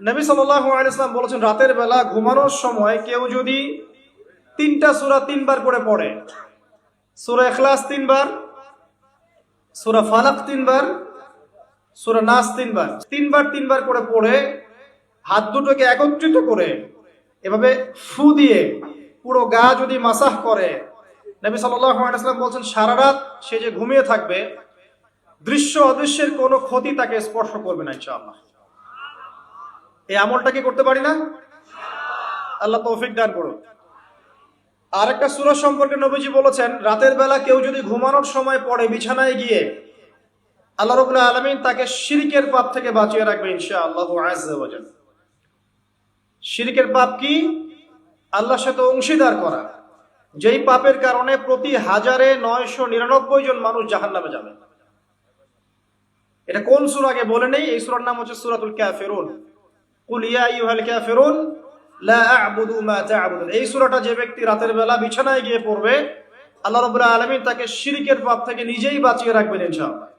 নবী সাল্লাল্লাহু আলাইহি ওয়াসাল্লাম বলেছেন, রাতের বেলা ঘুমানোর সময় কেউ যদি 3টা সূরা 3বার করে পড়ে, সূরা ইখলাস 3বার, সূরা ফালাক 3বার, সূরা নাস 3বার, 3বার করে পড়ে হাত দুটোকে একত্রিত করে এভাবে ফু দিয়ে পুরো গা যদি মাসাহ করে, নবী সাল্লাল্লাহু আলাইহি ওয়াসাল্লাম বলছেন সারা রাত সে যে ঘুমিয়ে থাকবে, দৃশ্য অদৃশ্যের কোনো ক্ষতি তাকে স্পর্শ করবে না ইনশাআল্লাহ। এই আমলটা কি করতে পারি না? আল্লাহ তৌফিক দান করুন। আর একটা সূরা সম্পর্কে নবীজি বলেছেন, রাতের বেলা কেউ যদি ঘুমানোর সময় পড়ে বিছানায় গিয়ে, আল্লাহ রাব্বুল আলামিন তাকে শিরকের পাপ থেকে বাঁচিয়ে রাখবে ইনশাআল্লাহু আযজা ওয়া জাল্লা। শিরকের পাপ কি? আল্লাহর সাথে অংশীদার করা, যেই পাপের কারণে প্রতি 1999 জন মানুষ জাহান্নামে যাবে। এটা কোন সূরা আগে বলে নেই, এই সূরার নাম হচ্ছে সূরাতুল কাফিরুন। কুল ইয়া আইয়ুহাল কাফিরুন লা আ'বুদু মা তা'বুদুন। এই সূরাটা যে ব্যক্তি রাতের বেলা বিছানায় গিয়ে পড়বে, আল্লাহ রাব্বুল আলামিন তাকে শিরকের পাপ থেকে নিজেই বাঁচিয়ে রাখবেন ইনশাআল্লাহ।